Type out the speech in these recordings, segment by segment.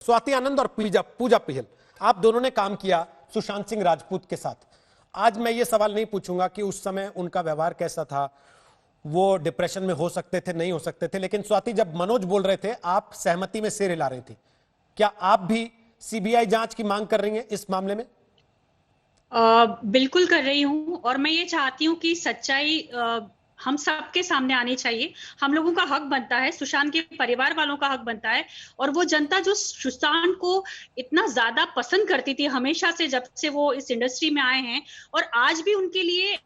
स्वाति आनंद और पूजा पूजा पिहल, आप दोनों ने काम किया सुशांत सिंह राजपूत के साथ। आज मैं ये सवाल नहीं पूछूंगा कि उस समय उनका व्यवहार कैसा था, वो डिप्रेशन में हो सकते थे नहीं हो सकते थे, लेकिन स्वाति जब मनोज बोल रहे थे आप सहमति में सिर हिला रही थी। क्या आप भी सीबीआई जांच की मांग कर रही हैं इस मामले में? बिल्कुल कर रही हूं, और मैं ये चाहती हूं कि सच्चाई हम सबके सामने आनी चाहिए। हम लोगों का हक बनता है, सुशांत के परिवार वालों का हक बनता है, और वो जनता जो सुशांत को इतना ज्यादा पसंद करती थी हमेशा से, जब से वो इस इंडस्ट्री में आए हैं, और आज भी उनके लिए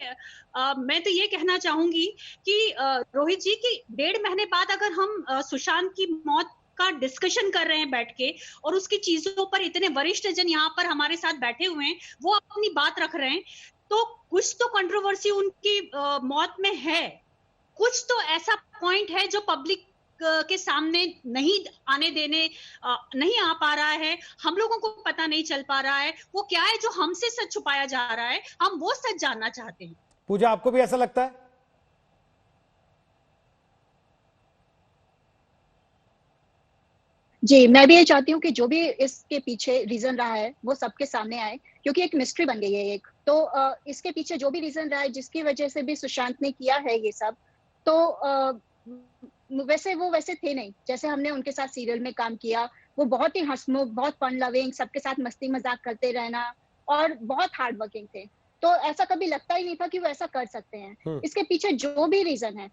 मैं तो ये कहना चाहूंगी कि रोहित जी की 1.5 महीने बाद अगर हम सुशांत की मौत का डिस्कशन कर रहे हैं बैठ के, और उसकी चीजों पर इतने वरिष्ठ जन यहाँ पर हमारे साथ बैठे हुए हैं, वो अपनी बात रख रहे हैं, तो कुछ तो कंट्रोवर्सी उनकी मौत में है, कुछ तो ऐसा पॉइंट है जो पब्लिक के सामने नहीं आने देने नहीं आ पा रहा है, हम लोगों को पता नहीं चल पा रहा है। वो क्या है जो हमसे सच छुपाया जा रहा है, हम वो सच जानना चाहते हैं। पूजा, आपको भी ऐसा लगता है? जी, मैं भी ये चाहती हूँ कि जो भी इसके पीछे रीजन रहा है वो सबके सामने आए, क्योंकि एक मिस्ट्री बन गई है एक। तो इसके पीछे जो भी रीजन रहा है जिसकी वजह से भी सुशांत ने किया है ये सब, तो वैसे थे नहीं जैसे हमने उनके साथ सीरियल में काम किया। वो बहुत ही हंसमुख, बहुत फन लविंग, सबके साथ मस्ती मजाक करते रहना, और बहुत हार्ड वर्किंग थे। तो ऐसा कभी लगता ही नहीं था कि वो ऐसा कर सकते हैं। इसके पीछे जो भी रीजन है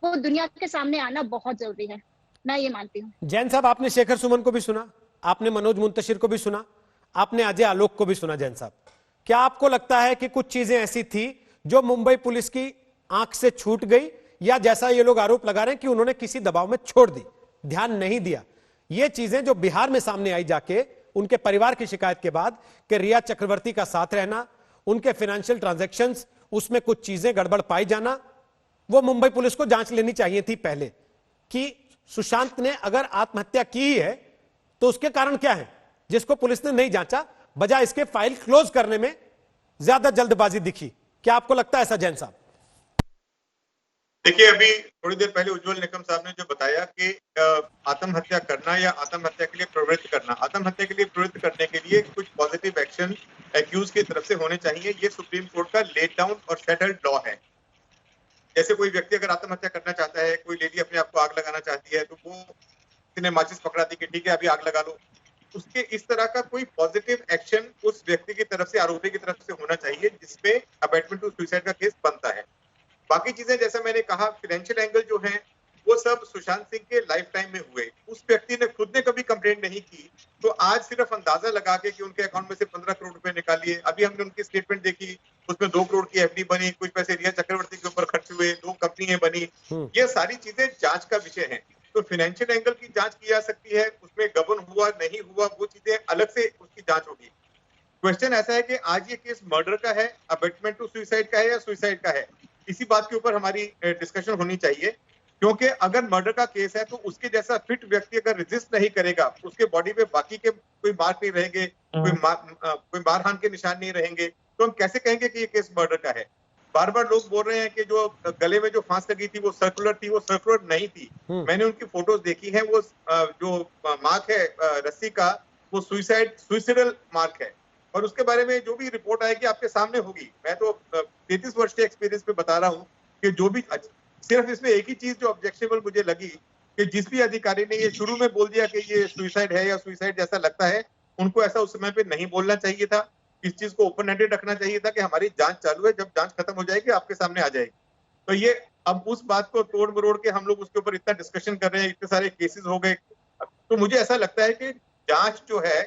वो दुनिया के सामने आना बहुत जरूरी है, मैं ये मानती हूँ। जैन साहब, आपने शेखर सुमन को भी सुना, आपने मनोज मुंतशिर को भी सुना, आपने अजय आलोक को भी सुना। जैन साहब, क्या आपको लगता है कि कुछ चीजें ऐसी थी जो मुंबई पुलिस की आंख से छूट गई, या जैसा ये लोग आरोप लगा रहे हैं कि उन्होंने किसी दबाव में छोड़ दी, ध्यान नहीं दिया? ये चीजें जो बिहार में सामने आई जाके उनके परिवार की शिकायत के बाद कि रिया चक्रवर्ती का साथ रहना, उनके फाइनेंशियल ट्रांजैक्शंस, उसमें कुछ चीजें गड़बड़ पाई जाना, वो मुंबई पुलिस को जांच लेनी चाहिए थी पहले कि सुशांत ने अगर आत्महत्या की ही है तो उसके कारण क्या है, जिसको पुलिस ने नहीं जांचा, बजाय इसके फाइल क्लोज करने में ज्यादा जल्दबाजी दिखी। क्या आपको लगता है ऐसा जैन साहब? देखिए, अभी थोड़ी देर पहले उज्जवल निकम साहब ने जो बताया कि आत्महत्या करना या आत्महत्या के लिए प्रवृत्त करना, आत्महत्या के लिए प्रवृत्त करने के लिए कुछ पॉजिटिव एक्शन एक्यूज की तरफ से होने चाहिए। ये सुप्रीम कोर्ट का लेट डाउन और सेटल्ड लॉ है। जैसे कोई व्यक्ति अगर आत्महत्या करना चाहता है, कोई लेडी अपने आप को आग लगाना चाहती है, तो वो किसी ने माचिस पकड़ा दी कि ठीक है अभी आग लगा लो, उसके इस तरह का कोई पॉजिटिव एक्शन उस व्यक्ति की तरफ से, आरोपी की तरफ से होना चाहिए जिसपे अबैटमेंट टू सुसाइड का केस बनता है। बाकी चीजें जैसा मैंने कहा, फाइनेंशियल एंगल जो है वो सब सुशांत सिंह के लाइफ टाइम में हुए। उस व्यक्ति ने खुद ने कभी कंप्लेंट नहीं की, तो आज सिर्फ अंदाजा लगा के कि उनके अकाउंट में से 15 करोड़ रुपए निकालिए। अभी हमने उनकी स्टेटमेंट देखी, उसमें 2 करोड़ की एफडी बनी, कुछ पैसे रिया चक्रवर्ती के ऊपर खर्च हुए, 2 कंपनियां बनी। ये सारी चीजें जांच का विषय है। तो फाइनेंशियल एंगल की जांच की जा सकती है, उसमें गबन हुआ नहीं हुआ वो चीजें अलग से उसकी जांच होगी। क्वेश्चन ऐसा है कि आज ये केस मर्डर का है, अबैटमेंट टू सुसाइड का है या सुसाइड का है, इसी बात के ऊपर हमारी डिस्कशन होनी चाहिए। क्योंकि अगर मर्डर का केस है तो उसके जैसा फिट व्यक्ति अगर रेजिस्ट नहीं करेगा, उसके बॉडी पे बाकी के कोई मार्क नहीं रहेंगे, कोई मारहान के निशान नहीं रहेंगे, तो हम कैसे कहेंगे कि ये केस मर्डर का है? बार बार लोग बोल रहे हैं कि जो गले में जो फांस लगी थी वो सर्कुलर थी, वो सर्कुलर नहीं थी। मैंने उनकी फोटोज देखी है, वो जो मार्क है रस्सी का, वो सुइसाइडल मार्क है, और उसके बारे में जो भी रिपोर्ट आएगी आपके सामने होगी। मैं तो 33 वर्ष के एक्सपीरियंस पे बता रहा हूँ कि जो भी, सिर्फ इसमें एक ही चीज जो ऑब्जेक्शनेबल मुझे लगी कि जिस भी अधिकारी ने ये शुरू में बोल दिया कि ये सुसाइड है या सुसाइड जैसा लगता है, उनको ऐसा उस समय पे नहीं बोलना चाहिए था। इस चीज को ओपन हैंडेड रखना चाहिए था कि हमारी जांच चालू है, जब जांच खत्म हो जाएगी आपके सामने आ जाएगी। तो ये अब उस बात को तोड़ मरोड़ के हम लोग उसके ऊपर इतना डिस्कशन कर रहे हैं, इतने सारे केसेस हो गए, तो मुझे ऐसा लगता है कि जांच जो है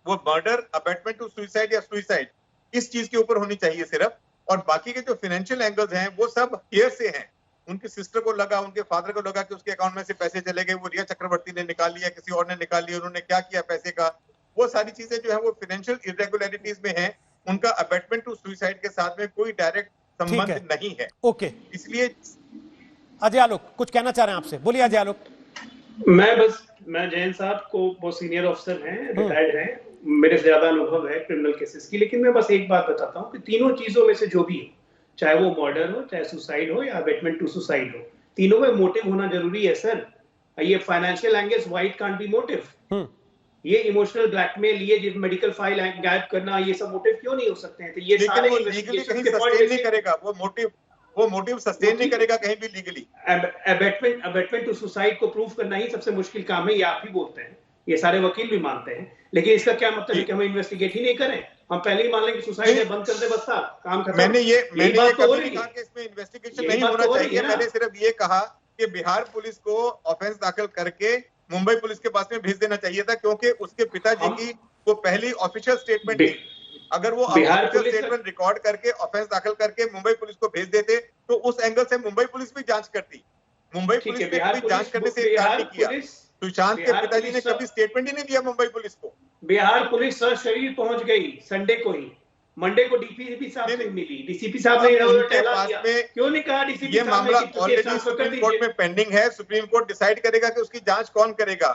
वो मर्डर, अबैटमेंट टू सुसाइड या सुसाइड, इस चीज के ऊपर होनी चाहिए सिर्फ। और बाकी के जो फाइनेंशियल एंगल्स हैं वो सब हियर से हैं। उनकी सिस्टर को लगा, उनके फादर को लगा कि उसके अकाउंट में से पैसे चले गए, वो रिया चक्रवर्ती ने निकाल लिया, किसी और ने निकाल लिया, उन्होंने क्या किया पैसे का, वो सारी चीजें जो है वो फाइनेंशियल इरेगुलरिटीज में है। उनका अबैटमेंट टू सुसाइड के साथ में कोई डायरेक्ट संबंध नहीं है। ओके, इसलिए अजय आलोक कुछ कहना चाह रहे हैं आपसे, बोलिए अजय आलोक। मैं जैन साहब को, वो सीनियर अफसर हैं, रिटायर्ड हैं, मेरे से ज्यादा अनुभव है क्रिमिनल केसेस की, लेकिन मैं बस एक बात बताता हूँ कि तीनों चीजों में से जो भी हो, चाहे वो मर्डर हो, चाहे सुसाइड हो या अबैटमेंट टू सुसाइड हो, तीनों में मोटिव होना जरूरी है सर। ये financial angles white can't be motive. ये इमोशनल ब्लैकमेल, ये मेडिकल फाइल गायब करना, ये सब मोटिव क्यों नहीं हो सकते हैं? तो ये सारे लेकिन वो लीगली कहीं सस्टेन नहीं करेगा, वो मोटिव सस्टेन नहीं करेगा कहीं भी लीगली। अबेटमेंट टू सुसाइड को प्रूव करना ही सबसे मुश्किल काम है, ये आप भी बोलते हैं, ये सारे वकील भी मानते हैं। लेकिन इसका क्या मतलब है कि हम इन्वेस्टिगेट ही नहीं करें? हम पहले ही मान लें कि सुसाइड है, बंद कर दे, बस काम खत्म। मैंने ये कभी नहीं कहा कि इसमें इन्वेस्टिगेशन नहीं होना चाहिए। मैंने सिर्फ ये कहा कि बिहार पुलिस को ऑफेंस दाखिल करके मुंबई पुलिस के पास में भेज देना चाहिए था, क्योंकि उसके पिताजी की वो पहली ऑफिशियल स्टेटमेंट थी। अगर वो ऑफिशियल स्टेटमेंट रिकॉर्ड करके ऑफेंस दाखिल करके मुंबई पुलिस को भेज देते तो उस एंगल से मुंबई पुलिस भी जांच करती। मुंबई पुलिस ने कभी जांच करने से इनकार नहीं किया। सुशांत के पिताजी ने कभी स्टेटमेंट ही नहीं दिया मुंबई पुलिस को। बिहार पुलिस सशरीर पहुंच गई संडे को ही, मंडे को डीसीपी साहब से मिली, डीसीपी साहब ने क्यों नहीं कहा डीसीपी ये मामला ऑलरेडी सुप्रीम कोर्ट में पेंडिंग है। सुप्रीम कोर्ट डिसाइड करेगा कि उसकी जांच कौन करेगा।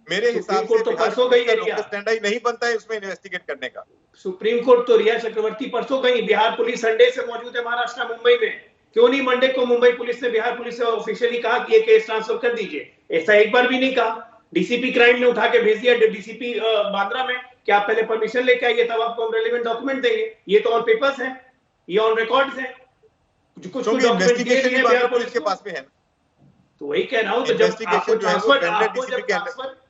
मेरे हिसाब से तो परसों गई स्टैंड नहीं बनता है उसमें इन्वेस्टिगेट करने का। सुप्रीम कोर्ट तो रिया चक्रवर्ती परसों गई, बिहार पुलिस संडे से मौजूद है महाराष्ट्र मुंबई में। क्यों नहीं मंडे को मुंबई पुलिस ने बिहार पुलिस से ऑफिशियली कहा कि ये केस ट्रांसफर कर दीजिए? ऐसा एक बार भी नहीं कहा। डीसीपी क्राइम ने उठा के भेज दिया डीसीपी बांद्रा में कि आप पहले परमिशन लेके आइए, तब आपको हम रेलेवेंट डॉक्यूमेंट देंगे। ये तो ऑन पेपर्स है, ये ऑन रिकॉर्ड्स है। कुछ इन्वेस्टिगेशन बिहार पुलिस के पास में है। तो वही कह रहा हूं, तो जब आपको ट्रांसफर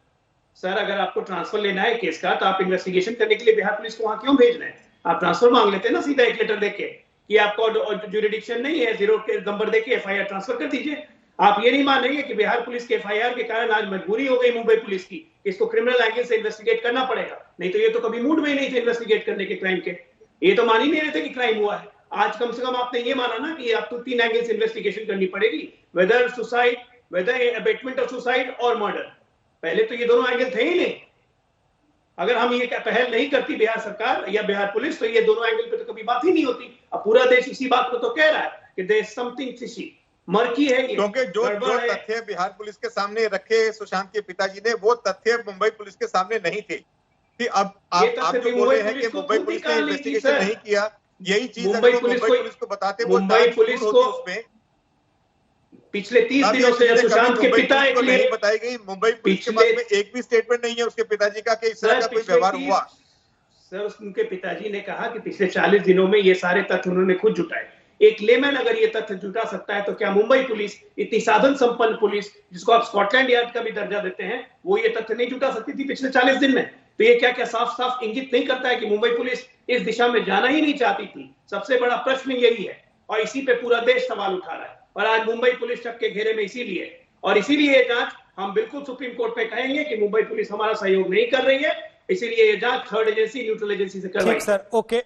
सर, अगर आपको ट्रांसफर लेना है केस का, तो आप इन्वेस्टिगेशन करने के लिए बिहार पुलिस को वहां क्यों भेज रहे हैं? आप ट्रांसफर मांग लेते हैं ना सीधा, एक लेटर देके कि आपको ज्यूरिडिक्शन नहीं है, 0 के नंबर देके एफआईआर ट्रांसफर कर दीजिए। आप ये नहीं मानेंगे कि बिहार पुलिस के एफआईआर के कारण आज मजबूरी हो गई मुंबई पुलिस की, इसको क्रिमिनल एंगल से इन्वेस्टिगेट करना पड़ेगा। नहीं तो ये तो कभी मूड में ही नहीं थे इन्वेस्टिगेट करने के क्राइम के। ये तो मान ही नहीं रहे थे कि क्राइम हुआ है। आज कम से कम आपने ये माना ना कि आपको 3 एंगल से इन्वेस्टिगेशन करनी पड़ेगी, whether suicide, whether abetment of suicide और मर्डर। पहले तो ये दोनों एंगल थे ही नहीं। अगर हम ये पहल नहीं करती बिहार सरकार या बिहार पुलिस, तो ये दोनों एंगल पे तो कभी बात ही नहीं होती। अब पूरा देश इसी बात को तो कह रहा है कि there is something fishy, murky है ये। क्योंकि जो तथ्य बिहार पुलिस के सामने रखे सुशांत के पिताजी ने, वो तथ्य मुंबई पुलिस के सामने नहीं थे। कि अब आप जो बोल रहे हैं कि मुंबई पुलिस ने इन्वेस्टिगेशन नहीं किया, यही चीज मुंबई पुलिस को बताते, मुंबई पुलिस को उसमें पिछले 30 दिनों से सुशांत के पिता को नहीं बताई गई। मुंबई पुलिस के पास में एक भी स्टेटमेंट नहीं है उसके पिताजी का कि इस तरह का कोई व्यवहार हुआ। सर, उनके पिताजी ने कहा कि पिछले 40 दिनों में ये सारे तथ्य उन्होंने खुद जुटाए। एक लेमैन अगर ये तथ्य जुटा सकता है, तो क्या मुंबई पुलिस, इतनी साधन संपन्न पुलिस जिसको आप स्कॉटलैंड यार्ड का भी दर्जा देते हैं, वो ये तथ्य नहीं जुटा सकती थी पिछले 40 दिन में? तो ये क्या क्या साफ साफ इंगित नहीं करता है कि मुंबई पुलिस इस दिशा में जाना ही नहीं चाहती थी? सबसे बड़ा प्रश्न यही है, और इसी पे पूरा देश सवाल उठा रहा है। और आज मुंबई पुलिस चक के घेरे में इसीलिए, और इसीलिए ये जांच हम बिल्कुल सुप्रीम कोर्ट में कहेंगे कि मुंबई पुलिस हमारा सहयोग नहीं कर रही है। इसीलिए ये जांच थर्ड एजेंसी, न्यूट्रल एजेंसी से करवाई। ठीक सर, ओके।